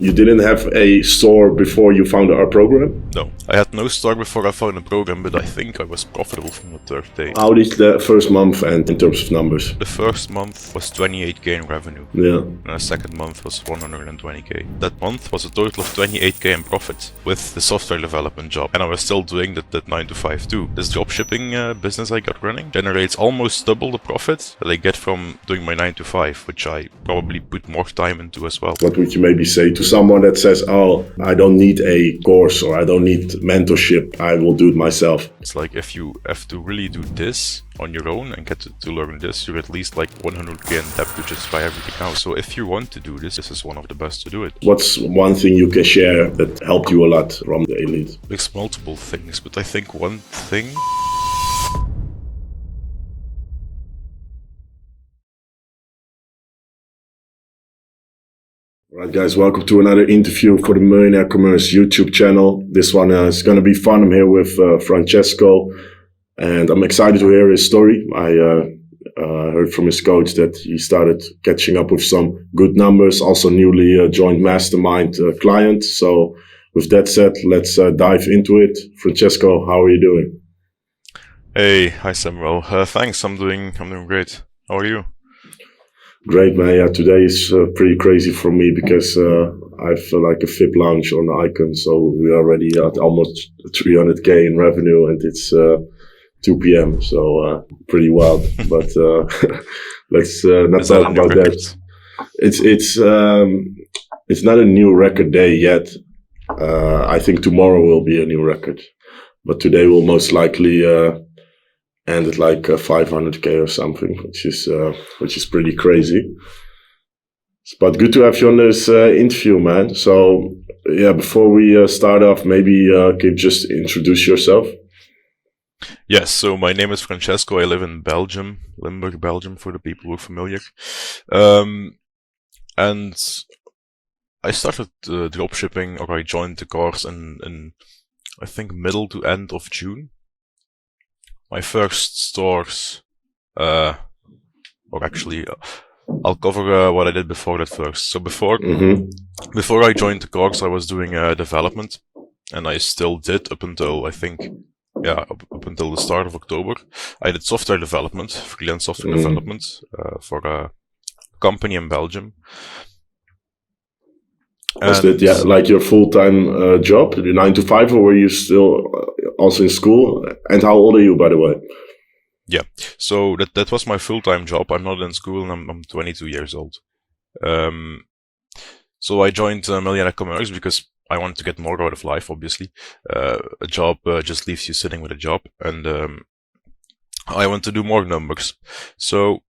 You didn't have a store before you found our program? No, I had no store before I found the program, but I think I was profitable from the third day. How did the first month end in terms of numbers? The first month was 28k in revenue. Yeah. And the second month was 120k. That month was a total of 28k in profit with the software development job. And I was still doing that 9 to 5 too. This dropshipping business I got running generates almost double the profit that I get from doing my 9 to 5, which I probably put more time into as well. What would you maybe say to someone that says, oh, I don't need a course or I don't need mentorship, I will do it myself? It's like if you have to really do this on your own and get to learn this, you're at least like 100k in debt to just try everything out. So if you want to do this, this is one of the best to do it. What's one thing you can share that helped you a lot from the elite? There's multiple things, but I think one thing... Alright guys, welcome to another interview for the Millionaire Commerce YouTube channel. This one is going to be fun. I'm here with Francesco and I'm excited to hear his story. I heard from his coach that he started catching up with some good numbers, also newly joined Mastermind client. So with that said, let's dive into it. Francesco, how are you doing? Hey, hi Samuel. Thanks, I'm doing great. How are you? Great, man. Yeah, today is pretty crazy for me because I feel like a FIP launch on the Icon. So we're already at almost 300k in revenue and it's 2 p.m. So pretty wild. But let's not talk about that. It's not a new record day yet. I think tomorrow will be a new record. But today will most likely end at like 500k or something, which is pretty crazy. But good to have you on this interview, man. So yeah, before we start off, maybe can you just introduce yourself? Yes, so my name is Francesco. I live in Belgium, Limburg, Belgium, for the people who are familiar. And I started dropshipping, or I joined the course in I think middle to end of June. My first stores, or actually, I'll cover what I did before that first. So before I joined the course, I was doing development, and I still did up until I think, yeah, up until the start of October. I did software development, freelance software development for a company in Belgium. Was that like your full-time job, your 9 to 5, or were you still also in school? And how old are you, by the way? Yeah, so that was my full-time job. I'm not in school and I'm 22 years old. So I joined Millionaire Commerce because I wanted to get more out of life, obviously. A job just leaves you sitting with a job, and I want to do more numbers. So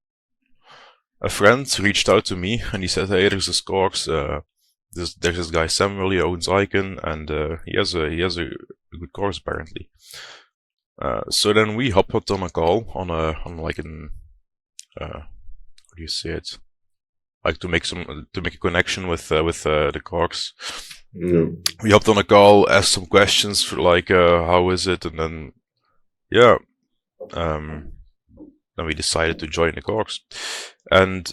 a friend reached out to me and he said, hey, there's this course, there's this guy Samuel, he owns Icon, and he has a good course apparently. So then we hopped on a call on like an how do you say it? Like to make a connection with the course. We hopped on a call, asked some questions for like how is it, and then yeah, then we decided to join the course, and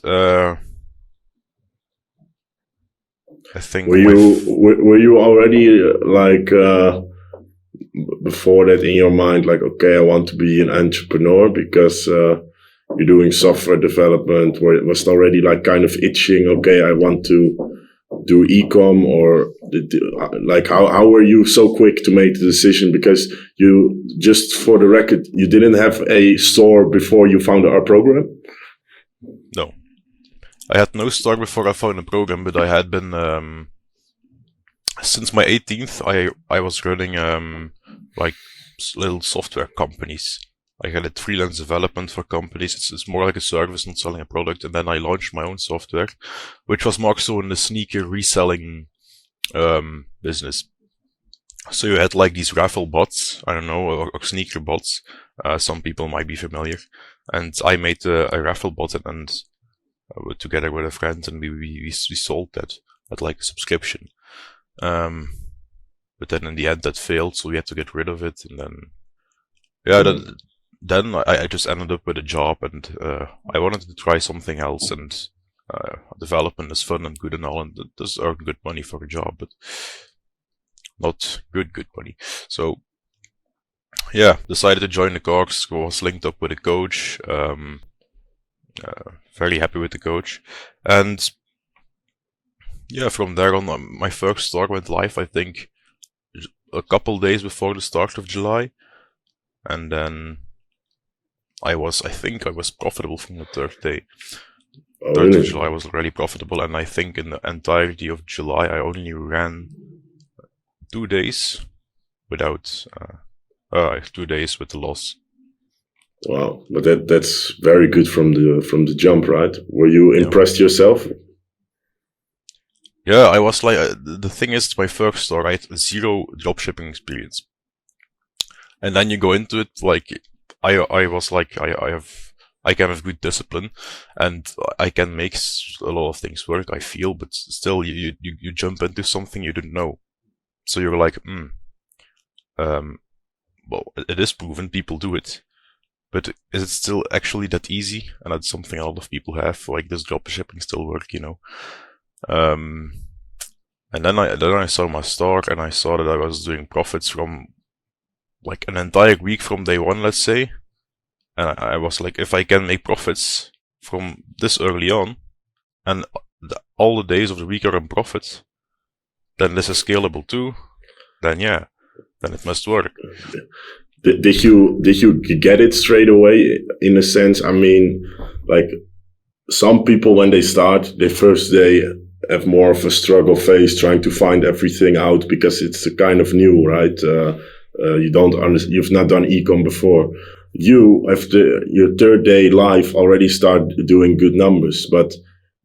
I think were you already like before that in your mind like, okay, I want to be an entrepreneur because you're doing software development, where it was already like kind of itching, okay, I want to do e-com, or like how were you so quick to make the decision? Because you, just for the record, you didn't have a store before you found our program? No. I had no store before I found the program, but I had been, since my 18th, I was running like little software companies. I had freelance development for companies. It's more like a service, not selling a product. And then I launched my own software, which was more so in the sneaker reselling business. So you had like these raffle bots, I don't know, or sneaker bots. Some people might be familiar. And I made a raffle bot and together with a friend, and we sold that at like a subscription. But then in the end that failed, so we had to get rid of it, and then yeah, then I just ended up with a job, and I wanted to try something else, and Development is fun and good and all, and it does earn good money for a job, but not good money. So yeah, decided to join the course. Was linked up with a coach. Very happy with the coach, and yeah, from there on, my first store went live, I think, a couple days before the start of July, and then I think I was profitable from the third day. Oh, 3rd of really? July was really profitable, and I think in the entirety of July I only ran 2 days without 2 days with the loss. Wow, but that's very good from the jump, right? Were you Yeah. impressed yourself? Yeah, I was like, the thing is, my first store, I had zero dropshipping experience, and then you go into it like I was like, I can have good discipline, and I can make a lot of things work, I feel, but still, you jump into something you didn't know, so you're like, well, it is proven, people do it, but is it still actually that easy? And that's something a lot of people have, like, does dropshipping still work, you know? And then I saw my store, and I saw that I was doing profits from like an entire week from day one, let's say. And I was like, if I can make profits from this early on, and all the days of the week are in profit, then this is scalable too. Then yeah, then it must work. Did you get it straight away? In a sense, I mean, like some people when they start their first day have more of a struggle phase, trying to find everything out because it's kind of new, right? You've not done ecom before. You, after your third day live, already start doing good numbers. But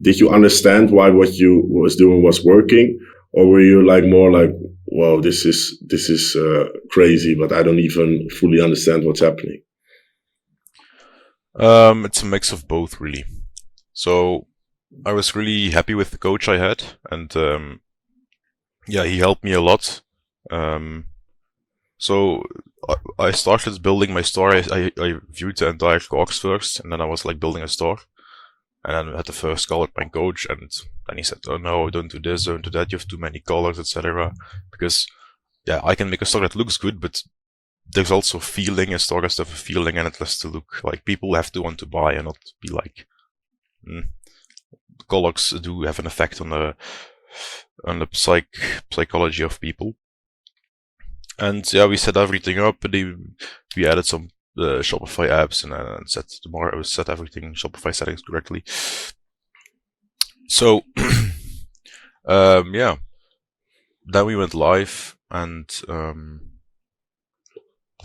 did you understand why what you was doing was working, or were you like more like, "Wow, this is crazy," but I don't even fully understand what's happening? It's a mix of both, really. So I was really happy with the coach I had, and yeah, he helped me a lot. So I started building my store. I viewed the entire course first, and then I was like building a store. And then I had the first call with my coach, and then he said, "Oh no, don't do this, don't do that. You have too many colors, etc." Because yeah, I can make a store that looks good, but there's also feeling. A store has to have a feeling, and it has to look like people have to want to buy, and not be like, colors do have an effect on the psychology of people. And yeah, we set everything up. We added some Shopify apps, and set everything Shopify settings correctly. So yeah, then we went live, and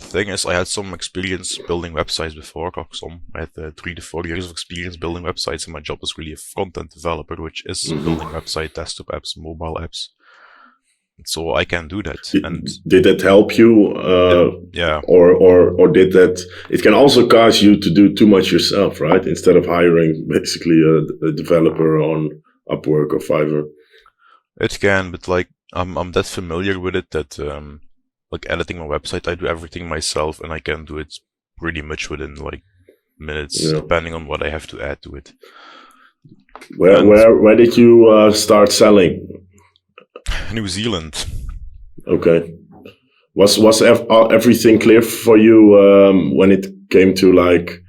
the thing is, I had some experience building websites before. I had 3 to 4 years of experience building websites, and my job is really a front-end developer, which is building website, desktop apps, mobile apps. So I can do that. Did that help you? Yeah. Or did that? It can also cause you to do too much yourself, right? Instead of hiring basically a developer on Upwork or Fiverr. It can, but like I'm that familiar with it that like editing my website, I do everything myself, and I can do it pretty much within like minutes, depending on what I have to add to it. Where did you start selling? New Zealand. Okay. Was everything clear for you when it came to like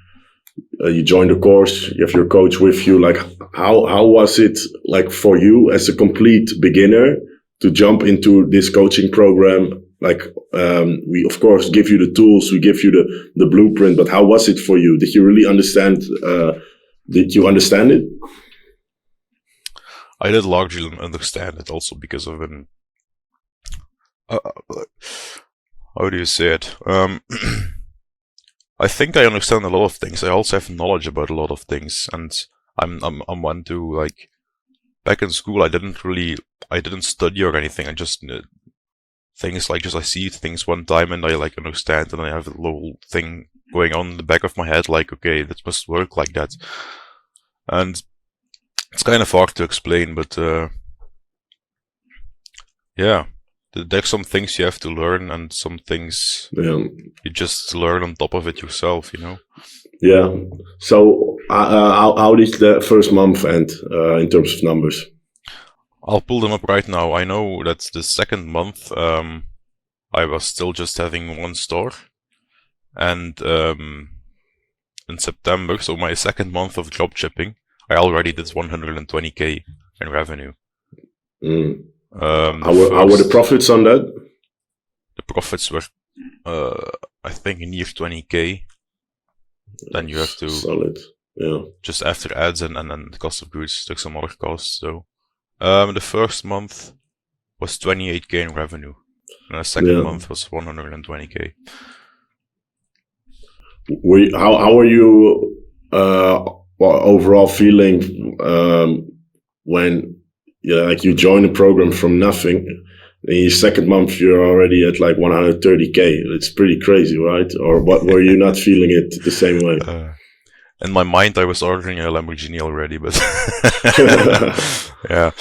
you joined the course, you have your coach with you? Like how was it like for you as a complete beginner to jump into this coaching program? Like we of course give you the tools, we give you the blueprint, but how was it for you? Did you really understand? Did you understand it? I did largely understand it, also because of an how do you say it? I think I understand a lot of things. I also have knowledge about a lot of things, and I'm one to like. Back in school, I didn't study or anything. I just things like I see things one time and I like understand, and I have a little thing going on in the back of my head, like, okay, that must work like that. And it's kind of hard to explain, but yeah, there's some things you have to learn, and some things you just learn on top of it yourself, you know. Yeah. So how did the first month end in terms of numbers? I'll pull them up right now. I know that the second month, I was still just having one store, and in September, so my second month of dropshipping, I already did 120k in revenue. Mm. The How were the profits on that? profits were, I think, near 20k. Then you have to Solid. Yeah. just after ads and the cost of goods, there's some other costs. So, the first month was 28k in revenue, and the second Yeah. month was 120k. How are you overall feeling when like you join a program from nothing? In your second month, you're already at like 130k. It's pretty crazy, right? Or what? Were you not feeling it the same way? In my mind, I was ordering a Lamborghini already, but yeah,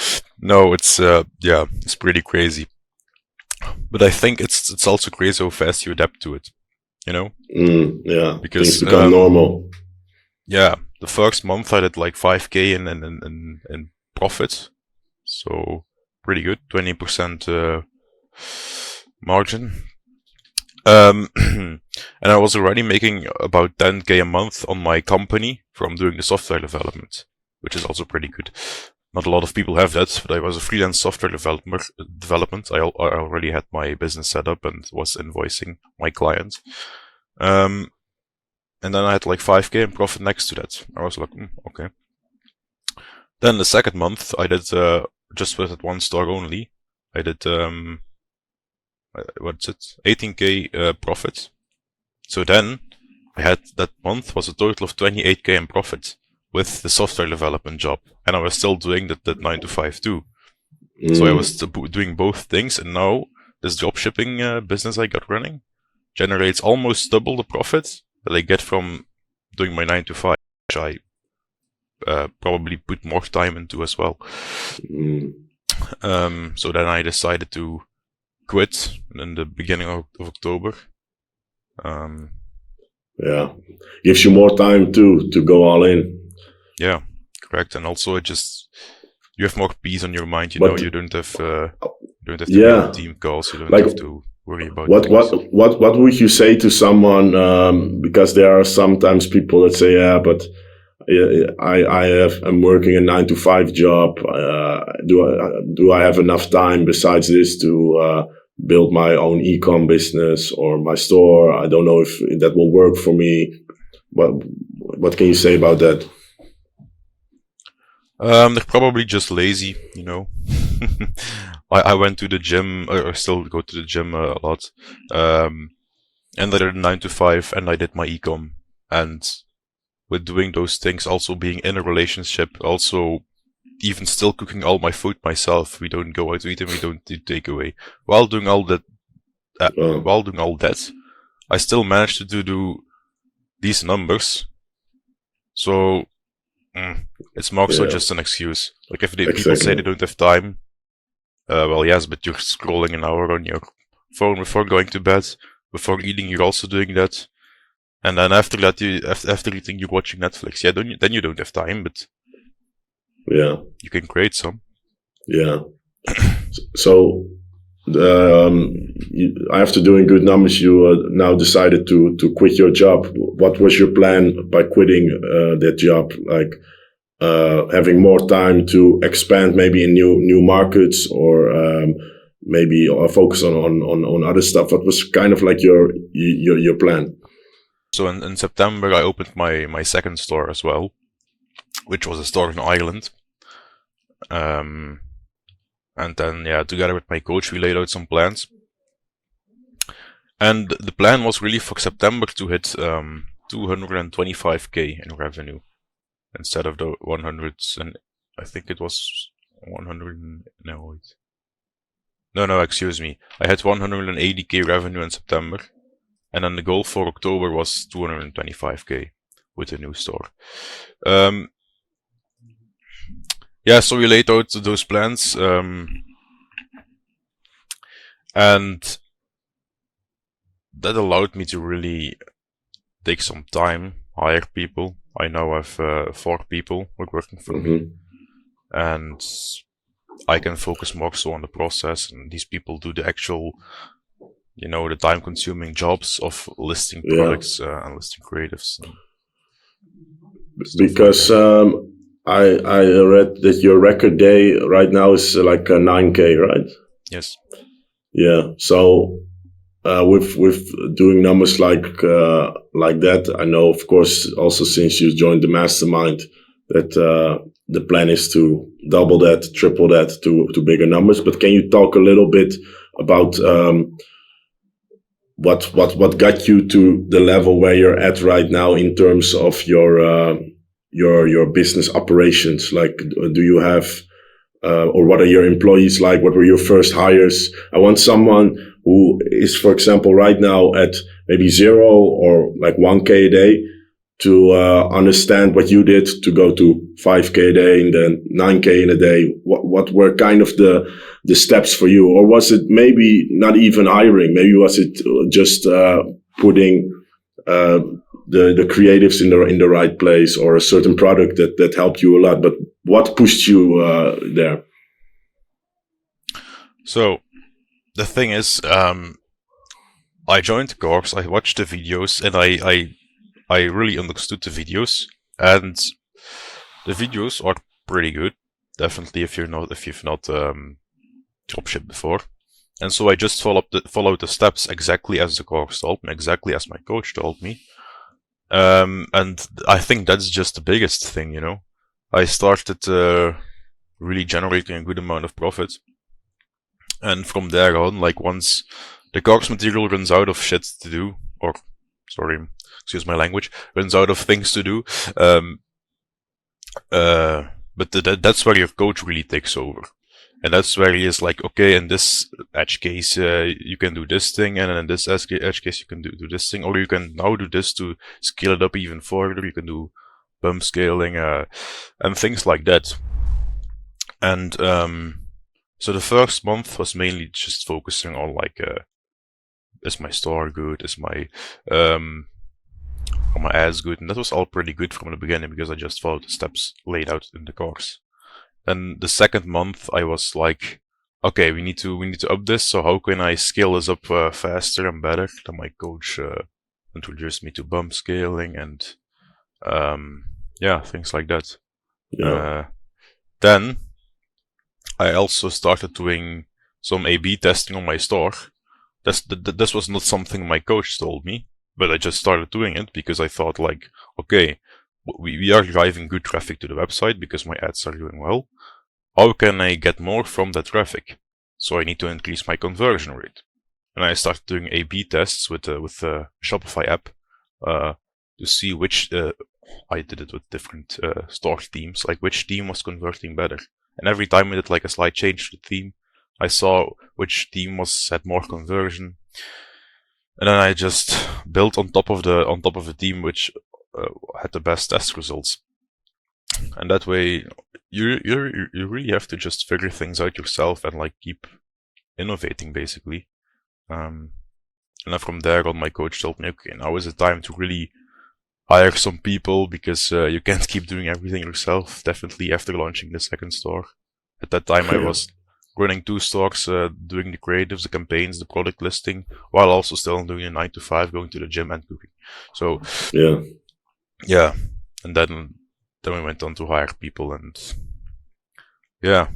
no, it's it's pretty crazy. But I think it's also crazy how fast you adapt to it, you know? Yeah, Because things become normal. yeah, the first month I did like 5k in profit, so pretty good, 20% margin. And I was already making about 10k a month on my company from doing the software development, which is also pretty good. Not a lot of people have that, but I was a freelance software development. I already had my business set up and was invoicing my clients. And then I had like 5k in profit next to that. I was like, okay. Then the second month, I did just with that one store only. I did what's it? 18k profit. So then I had that month was a total of 28k in profit with the software development job, and I was still doing that 9 to 5 too. So I was doing both things, and now this dropshipping business I got running generates almost double the profit that I get from doing my 9 to 5, which I probably put more time into as well. So then I decided to quit in the beginning of October. Yeah, gives you more time to go all in. Yeah, correct. And also, you have more peace on your mind. You know, you don't have to be on team calls. You don't have to worry about things. What would you say to someone? Because there are sometimes people that say, "Yeah, but I'm working a 9 to 5 job. Do I have enough time besides this to build my own e-com business or my store? I don't know if that will work for me." What can you say about that? They're probably just lazy, you know. I went to the gym, or still go to the gym a lot. And I did 9 to 5, and I did my ecom. And with doing those things, also being in a relationship, also even still cooking all my food myself. We don't go out to eat and we don't do takeaway. While doing all that, I still managed to do these numbers. So it's more so just an excuse. Like if people say they don't have time, well, yes, but you're scrolling an hour on your phone before going to bed. Before eating, you're also doing that. And then after that, after eating, you're watching Netflix. Yeah, then you don't have time, but you can create some. Yeah. So after doing good numbers, you now decided to quit your job. What was your plan by quitting that job? Like having more time to expand maybe in new markets, or maybe focus on other stuff. What was kind of like your plan? So in September, I opened my second store as well, which was a store in Ireland. And then, together with my coach, we laid out some plans. And the plan was really for September to hit 225k in revenue instead of the 100s, and I think it was 100. No, wait. No, excuse me. I had 180k revenue in September, and then the goal for October was 225k with the new store. So we laid out those plans, and that allowed me to really take some time hire people. I now have 4 people who are working for me, and I can focus more so on the process, and these people do the actual, the time-consuming jobs of listing products and listing creatives and stuff Because like I read that your record day right now is like 9K, right? Yes. Yeah. So with doing numbers like that, I know, of course, also since you joined the Mastermind, that the plan is to double that, triple that to bigger numbers. But can you talk a little bit about what got you to the level where you're at right now in terms of your business operations? Like, do you have or what are your employees like? What were your first hires? I want someone who is, for example, right now at maybe 0 or like 1K a day to understand what you did to go to 5K a day and then 9K in a day. What were kind of the steps for you? Or was it maybe not even hiring? Maybe was it just putting the creatives in the right place, or a certain product that helped you a lot? But what pushed you there? So the thing is, I joined the course, I watched the videos, and I really understood the videos, and the videos are pretty good. Definitely, if you've not dropshipped before. And so I just followed the steps exactly as the course told me, exactly as my coach told me. And I think that's just the biggest thing, I started really generating a good amount of profit. And from there on, like once the course material runs out of shit to do, or, sorry, excuse my language, runs out of things to do, but that's where your coach really takes over. And that's where he is like, okay, in this edge case, you can do this thing, and in this edge case, you can do this thing, or you can now do this to scale it up even further. You can do bump scaling, and things like that. And so the first month was mainly just focusing on like, is my store good? Is my are my ads good? And that was all pretty good from the beginning because I just followed the steps laid out in the course. Then the second month, I was like, okay, we need to up this. So how can I scale this up faster and better? Then my coach introduced me to bump scaling and things like that. Yeah. Then I also started doing some A/B testing on my store. This was not something my coach told me, but I just started doing it because I thought like, okay, we are driving good traffic to the website because my ads are doing well. How can I get more from that traffic? So I need to increase my conversion rate. And I started doing A/B tests with the Shopify app to see which. I did it with different store themes, like which theme was converting better. And every time I did like a slight change to the theme, I saw which theme had more conversion. And then I just built on top of the theme which had the best test results. And that way, you really have to just figure things out yourself and like keep innovating basically. And then from there on, my coach told me, okay, now is the time to really hire some people because you can't keep doing everything yourself. Definitely after launching the second store. At that time, I was running 2 stores, doing the creatives, the campaigns, the product listing, while also still doing a 9 to 5, going to the gym and cooking. So yeah, and then we went on to hire people, and yeah.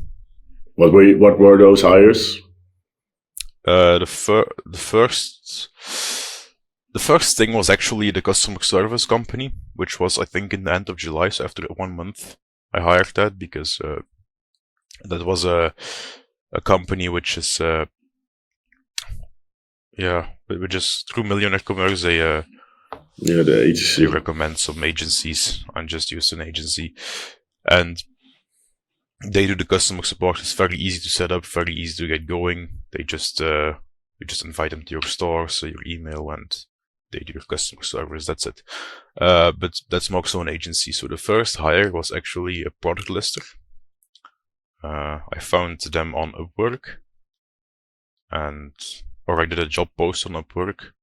What were those hires? The first thing was actually the customer service company, which was, I think, in the end of July. So after 1 month, I hired that because that was a company which is which is through Millionaire Commerce. The agency. They recommend some agencies. I just used an agency, and they do the customer support. It's very easy to set up, very easy to get going. They just you just invite them to your store, so your email, and they do your customer service. That's it. But that's more so an agency. So the first hire was actually a product lister. I found them on Upwork, or I did a job post on Upwork.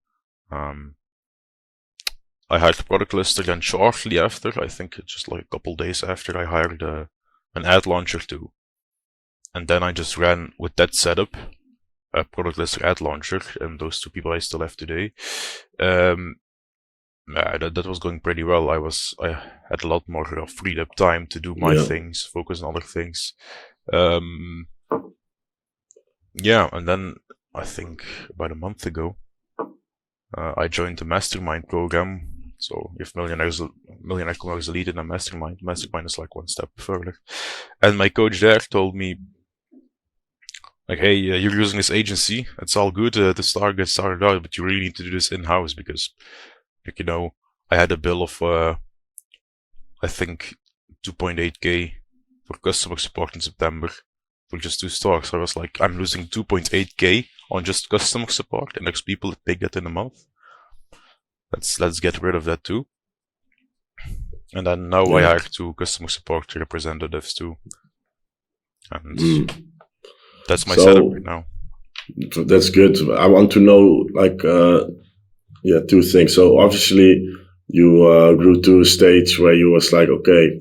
I hired a product lister, and shortly after, I think just like a couple days after, I hired an ad launcher too. And then I just ran with that setup, a product lister ad launcher, and those 2 people I still have today. That was going pretty well. I had a lot more freed up time to do my things, focus on other things. And then I think about a month ago, I joined the Mastermind program. So if Millionaire Commerce Elite in a Mastermind is like one step further. And my coach there told me, like, hey, you're using this agency. It's all good to get started out, but you really need to do this in-house because, like, you know, I had a bill of, I think, 2.8K for customer support in September for just 2 stores. So I was like, I'm losing 2.8K on just customer support, and there's people that take that in a month. Let's get rid of that too. And then now I hired 2 customer support representatives too. And that's my setup right now. That's good. I want to know, like, 2 things. So obviously you grew to a stage where you was like, okay,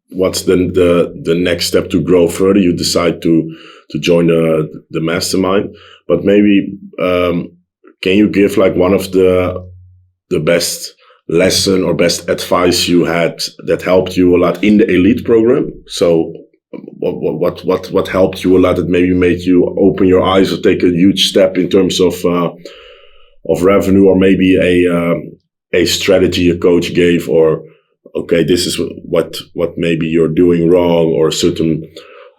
what's the next step to grow further? You decide to join the mastermind, but maybe can you give like one of the best lesson or best advice you had that helped you a lot in the elite program? So what helped you a lot that maybe made you open your eyes or take a huge step in terms of revenue, or maybe a strategy a coach gave, or okay, this is what maybe you're doing wrong, or a certain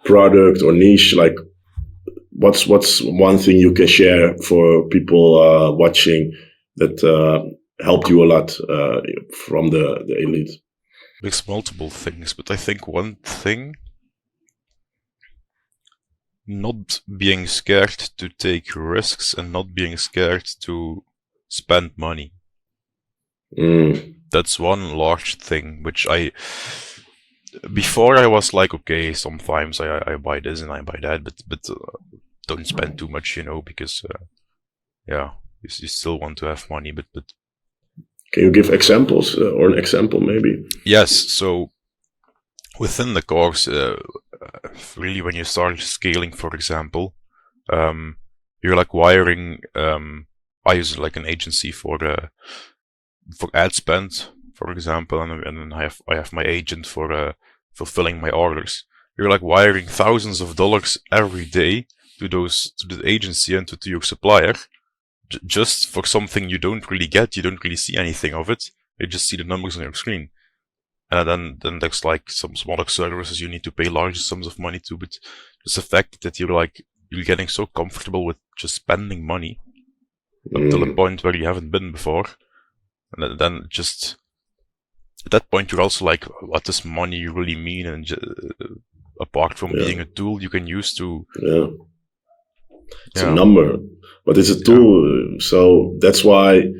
product or niche. Like, what's one thing you can share for people watching that helped you a lot from the elite? There's multiple things, but I think one thing, not being scared to take risks and not being scared to spend money. That's one large thing, which before I was like, okay, sometimes I buy this and I buy that, but don't spend too much, you know, because you still want to have money, but can you give examples or an example maybe? Yes, so within the course, really when you start scaling, for example, you're like wiring, I use like an agency for ad spend, for example, and then I have my agent for fulfilling my orders. You're like wiring thousands of dollars every day to the agency and to your supplier, just for something you don't really get. You don't really see anything of it. You just see the numbers on your screen. And then there's like some smaller services you need to pay large sums of money to, but just the fact that you're getting so comfortable with just spending money until a point where you haven't been before. And then just at that point, you're also like, what does money really mean? And apart from being a tool you can use to... It's a number, but it's a tool. So that's why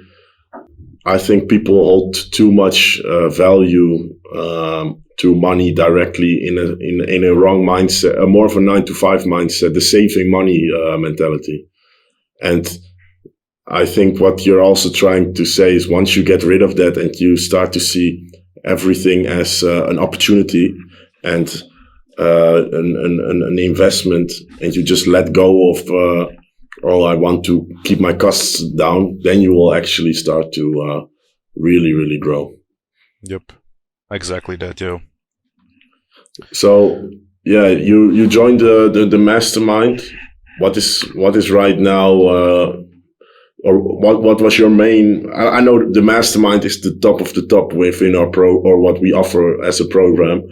I think people hold too much value to money directly in a wrong mindset, more of a 9-to-5 mindset, the saving money mentality. And I think what you're also trying to say is once you get rid of that and you start to see everything as an opportunity and an investment, and you just let go of I want to keep my costs down, then you will actually start to really, really grow. Yep, exactly that, yeah. So you joined the mastermind. What is right now, or what was your main? I know the mastermind is the top of the top within our or what we offer as a program.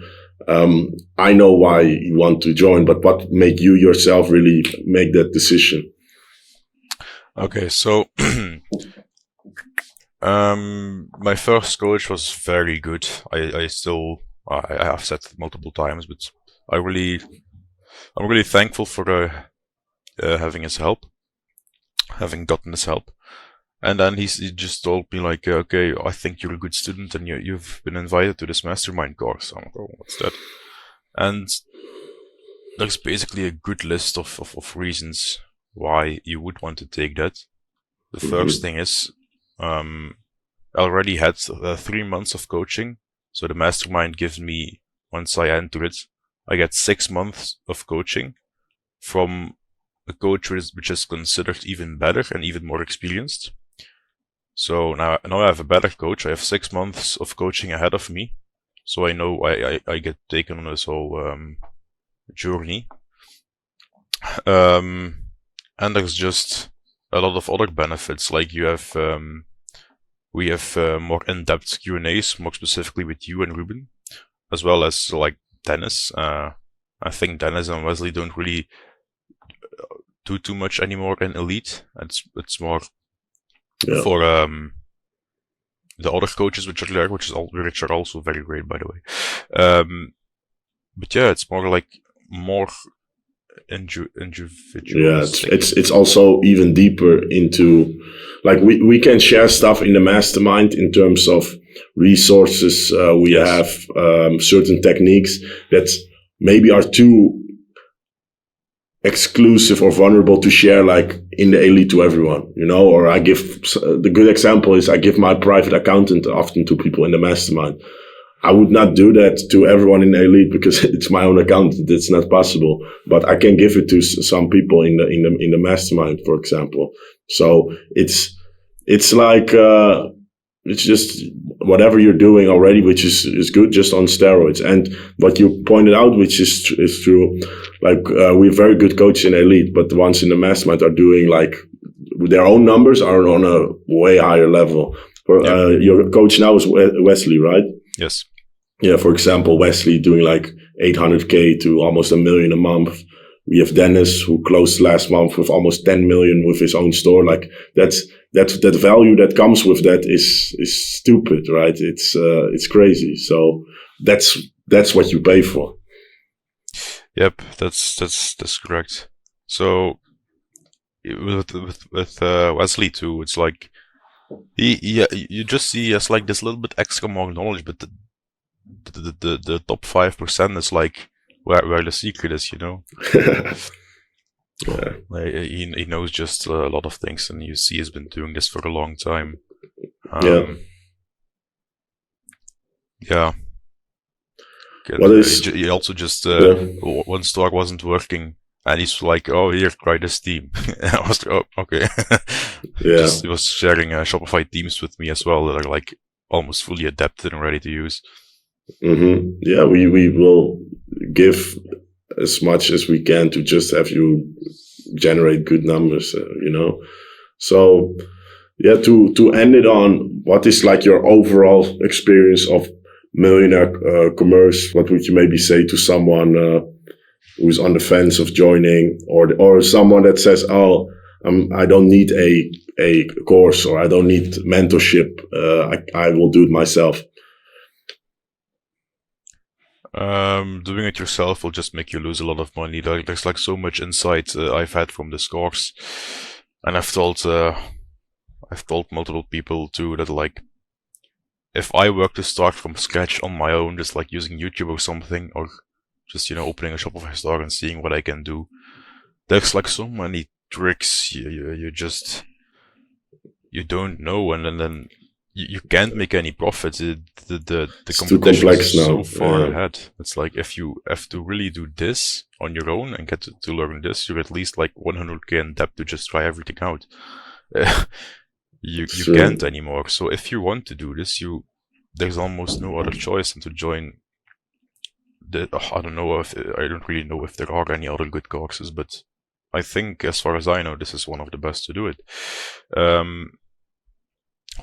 I know why you want to join, but what made you yourself really make that decision? Okay, so my first coach was very good. I have said it multiple times, but I'm really thankful for having his help, having gotten his help. And then he just told me like, okay, I think you're a good student and you've been invited to this mastermind course. I'm like, oh, what's that? And there's basically a good list of reasons why you would want to take that. The first thing is, already had 3 months of coaching. So the mastermind gives me, once I enter it, I get 6 months of coaching from a coach which is considered even better and even more experienced. So now I have a better coach. I have 6 months of coaching ahead of me. So I know I get taken on this whole journey. And there's just a lot of other benefits, like we have more in-depth Q&As, more specifically with you and Ruben, as well as like Dennis. I think Dennis and Wesley don't really do too much anymore in Elite. It's more for the other coaches which are there, which are also very great, by the way. But yeah, it's more like more individual. Yeah, it's also even deeper into, like, we can share stuff in the mastermind in terms of resources. We have certain techniques that maybe are too exclusive or vulnerable to share, like in the elite, to everyone, or I give, the good example is I give my private accountant often to people in the mastermind. I would not do that to everyone in the elite because it's my own accountant. It's not possible, but I can give it to some people in the mastermind, for example. So it's like, it's just whatever you're doing already, which is good, just on steroids. And what you pointed out, which is true, like, we're very good coaches in elite, but the ones in the mastermind are doing, like, their own numbers are on a way higher level. Your coach now is Wesley, right? Yes. Yeah, for example, Wesley doing like 800K to almost $1 million a month. We have Dennis, who closed last month with almost 10 million with his own store. Like, that value that comes with that is stupid, right? It's crazy. So that's what you pay for. Yep, that's correct. So with Wesley too, it's like you just see as like this little bit extra more knowledge, but the top 5% is like where the secret is, Yeah. He knows just a lot of things, and you see he's been doing this for a long time. Yeah. He also just one store wasn't working, and he's like, "Oh, here, try this theme." I was like, "Oh, okay." Yeah. He was sharing Shopify themes with me as well that are like almost fully adapted and ready to use. Mm-hmm. Yeah, we will give as much as we can to just have you generate good numbers, So, yeah, to end it on, what is like your overall experience of millionaire commerce? What would you maybe say to someone who's on the fence of joining, or someone that says, "Oh, I don't need a course, or I don't need mentorship. I will do it myself." Doing it yourself will just make you lose a lot of money. There's like so much insight I've had from this course, and I've told multiple people too that, like, if I were to start from scratch on my own, just like using YouTube or something, or just opening a Shopify store and seeing what I can do, there's like so many tricks you don't know, and then you can't make any profits. The competition is so far ahead. It's like, if you have to really do this on your own and get to learn this, you're at least like 100K in debt to just try everything out. You can't anymore. So if you want to do this, there's almost no other choice than to join I don't really know if there are any other good courses, but I think, as far as I know, this is one of the best to do it.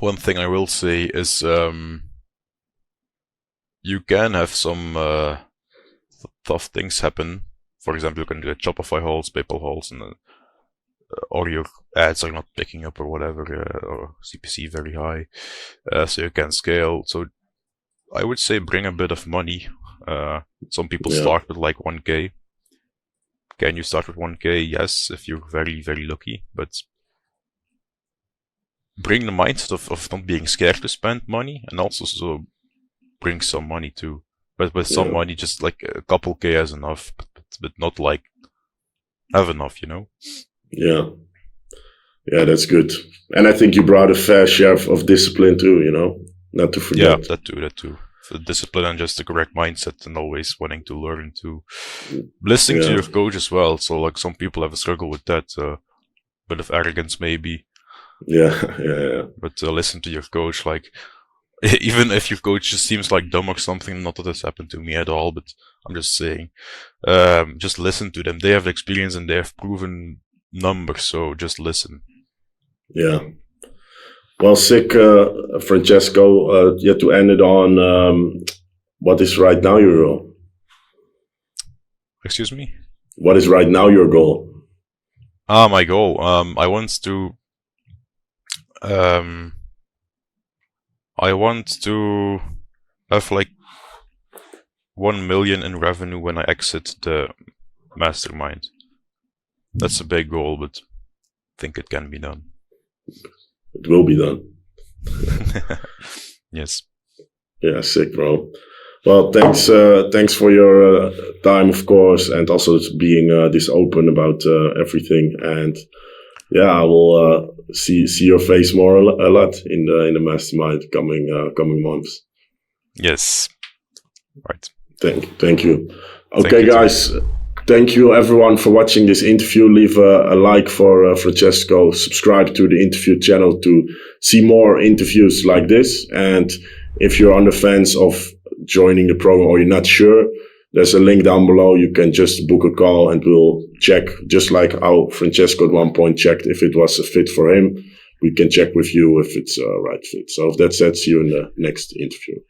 One thing I will say is you can have some tough things happen. For example, you can get Shopify halts, PayPal halts, and or your ads are not picking up or whatever, or CPC very high, so you can scale. So I would say bring a bit of money. Some people start with like 1K. Can you start with 1K? Yes, if you're very, very lucky, but bring the mindset of not being scared to spend money, and also bring some money too. But with some money, just like a couple K is enough, but not like have enough, Yeah. Yeah, that's good. And I think you brought a fair share of discipline too, you know, not to forget. Yeah, that too. For discipline and just the correct mindset and always wanting to learn to listening to Yeah. your coach as well. So like some people have a struggle with that, bit of arrogance maybe, Yeah, yeah. but listen to your coach. Like even if your coach just seems like dumb or something, not that this happened to me at all, but I'm just saying, just listen to them. They have experience and they have proven numbers, so just listen. Yeah. Well, sick, Francesco. You have to end it on what is right now your goal? Excuse me? What is right now your goal? My goal. I want to have like 1 million in revenue when I exit the Mastermind. That's a big goal, but I think it can be done. It will be done. Yes. Yeah, sick, bro. Well, thanks for your time, of course, and also being this open about everything. And yeah, I will see your face more a lot in the Mastermind coming months. Yes. Right. Thank you. Okay, Thank you guys. Thank you everyone for watching this interview. Leave a like for Francesco. Subscribe to the interview channel to see more interviews like this. And if you're on the fence of joining the program or you're not sure, there's a link down below. You can just book a call and we'll check, just like how Francesco at one point checked if it was a fit for him. We can check with you if it's a right fit. So with that said, see you in the next interview.